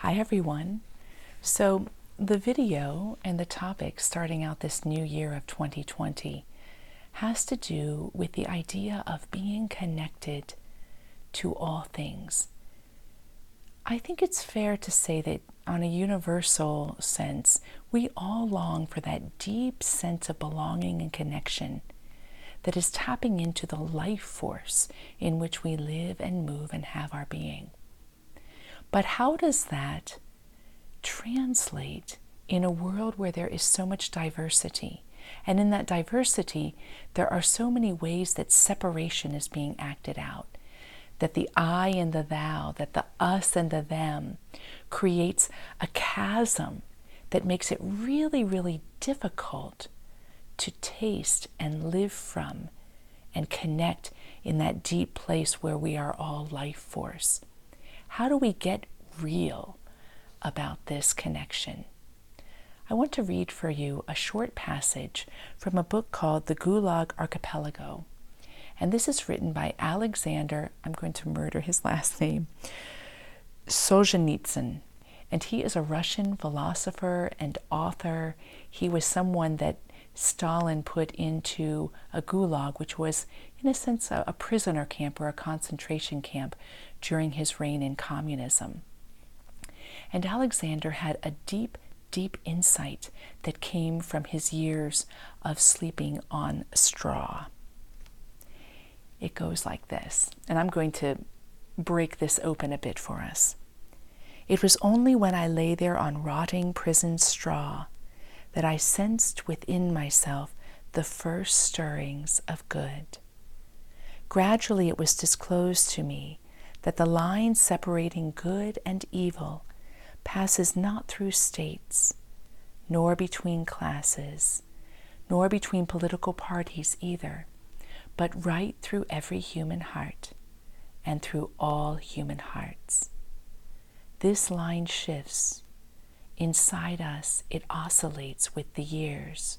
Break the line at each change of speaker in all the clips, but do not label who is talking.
Hi everyone. So the video and the topic starting out this new year of 2020 has to do with the idea of being connected to all things. I think it's fair to say that on a universal sense, we all long for that deep sense of belonging and connection that is tapping into the life force in which we live and move and have our being. But how does that translate in a world where there is so much diversity? And in that diversity, there are so many ways that separation is being acted out, that the I and the thou, that the us and the them creates a chasm that makes it really, really difficult to taste and live from and connect in that deep place where we are all life force. How do we get real about this connection? I want to read for you a short passage from a book called The Gulag Archipelago. And this is written by Alexander, I'm going to murder his last name, Solzhenitsyn. And he is a Russian philosopher and author. He was someone that Stalin put into a gulag, which was, in a sense, a prisoner camp or a concentration camp during his reign in communism. And Alexander had a deep, deep insight that came from his years of sleeping on straw. It goes like this, and I'm going to break this open a bit for us. It was only when I lay there on rotting prison straw that I sensed within myself the first stirrings of good. Gradually it was disclosed to me that the line separating good and evil passes not through states, nor between classes, nor between political parties either, but right through every human heart and through all human hearts. This line shifts. Inside us, it oscillates with the years.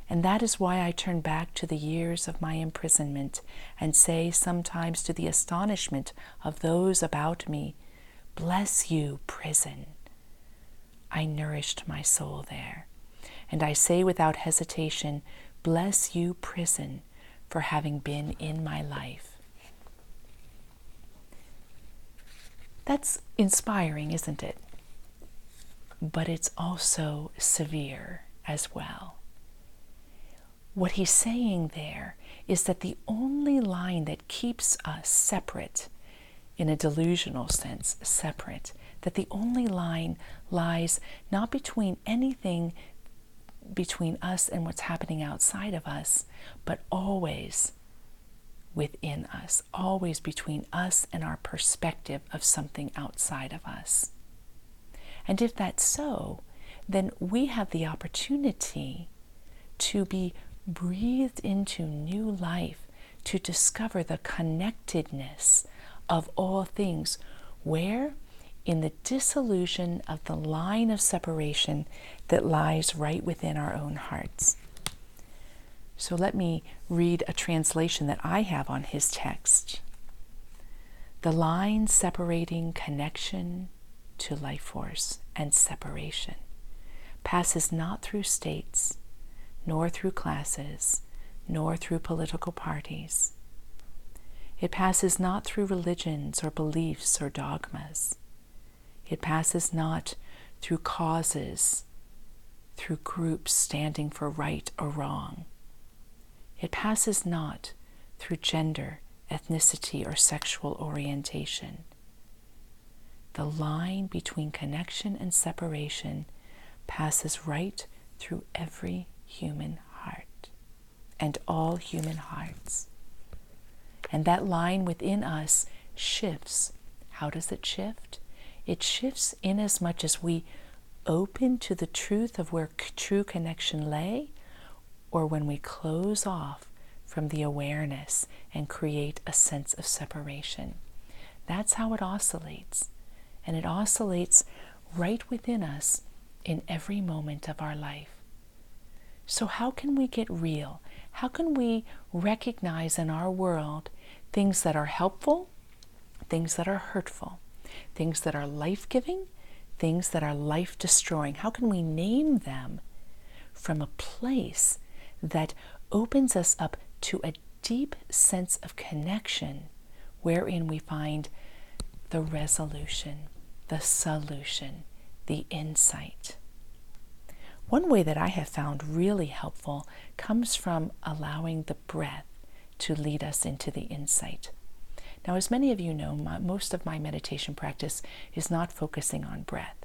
And that is why I turn back to the years of my imprisonment and say sometimes to the astonishment of those about me, "Bless you, prison." I nourished my soul there. And I say without hesitation, "Bless you, prison, for having been in my life." That's inspiring, isn't it? But it's also severe as well. What he's saying there is that the only line that keeps us separate, in a delusional sense, separate, that the only line lies not between anything between us and what's happening outside of us, but always within us, always between us and our perspective of something outside of us. And if that's so, then we have the opportunity to be breathed into new life, to discover the connectedness of all things. Where? In the dissolution of the line of separation that lies right within our own hearts. So let me read a translation that I have on his text. The line separating connection to life force and separation passes not through states, nor through classes, nor through political parties. It passes not through religions or beliefs or dogmas. It passes not through causes, through groups standing for right or wrong. It passes not through gender, ethnicity, or sexual orientation. The line between connection and separation passes right through every human heart and all human hearts. And that line within us shifts. How does it shift? It shifts inasmuch as we open to the truth of where true connection lay, or when we close off from the awareness and create a sense of separation. That's how it oscillates. And it oscillates right within us in every moment of our life. So how can we get real? How can we recognize in our world things that are helpful, things that are hurtful? things that are life-giving, things that are life-destroying. How can we name them from a place that opens us up to a deep sense of connection, wherein we find the resolution, the solution, the insight? One way that I have found really helpful comes from allowing the breath to lead us into the insight. Now, as many of you know, most of my meditation practice is not focusing on breath.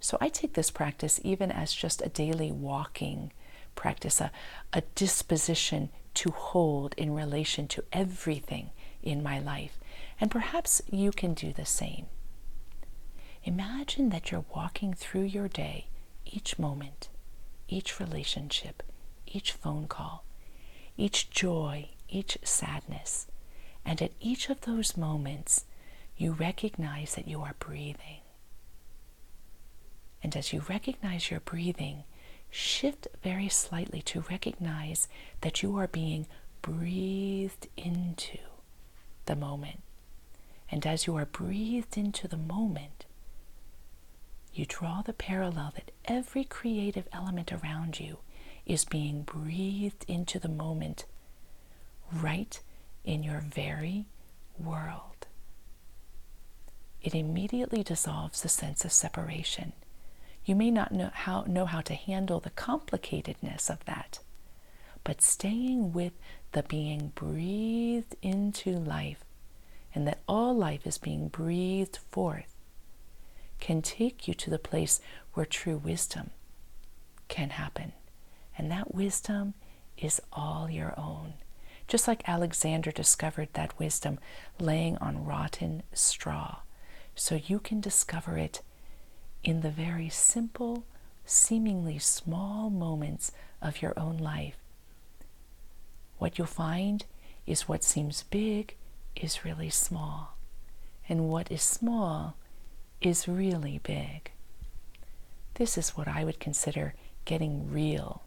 So I take this practice even as just a daily walking practice, a disposition to hold in relation to everything in my life. And perhaps you can do the same. Imagine that you're walking through your day, each moment, each relationship, each phone call, each joy, each sadness. And at each of those moments, you recognize that you are breathing. And as you recognize your breathing, shift very slightly to recognize that you are being breathed into the moment. And as you are breathed into the moment, you draw the parallel that every creative element around you is being breathed into the moment, right in your very world. It immediately dissolves the sense of separation. You may not know how to handle the complicatedness of that, but staying with the being breathed into life, and that all life is being breathed forth, can take you to the place where true wisdom can happen. And that wisdom is all your own. Just like Alexander discovered that wisdom laying on rotten straw, so you can discover it in the very simple, seemingly small moments of your own life. What you'll find is what seems big is really small, and what is small is really big. This is what I would consider getting real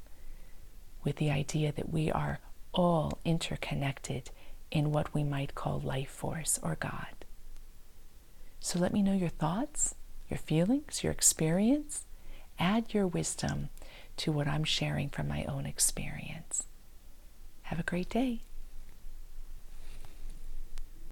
with the idea that we are all interconnected in what we might call life force or God. So let me know your thoughts, your feelings, your experience. Add your wisdom to what I'm sharing from my own experience. Have a great day.